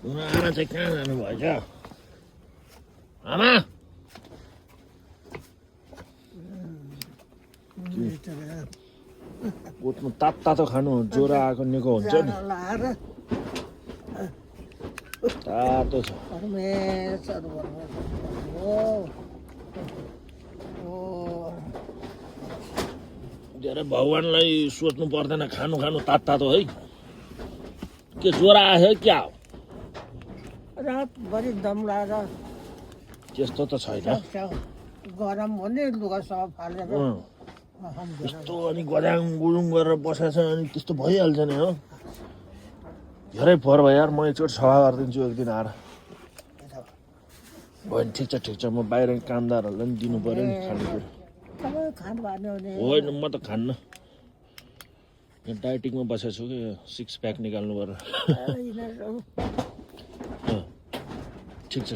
आमा चाहिँ कहाँ जानुभएछ आमा गोठमा तातो खानु ज्वरो आएको निको हुन्छ नि तातो छ धेरै भगवान्लाई सोच्नु पर्दैन खानु खानु तातो है के ज्वरो आयो क्या हो रातभरि दम लगाएर त्यस्तो त छैन गरम हो नि लुगा सब फालेर त्यस्तो अनि गजाङ गुजुङ गरेर बसेको छ अनि त्यस्तो भइहाल्छ नि हो धेरै फोहोर भयो यार म एकचोटि सफा गरिदिन्छु एक दिन आएर भयो नि ठिक छ म बाहिर कामदारहरूलाई पनि दिनु पऱ्यो नि खानेकुरा होइन म त खान्न यहाँ डाइटिङमा बसेको छु कि 6 प्याक निकाल्नु पर्यो ठिक छ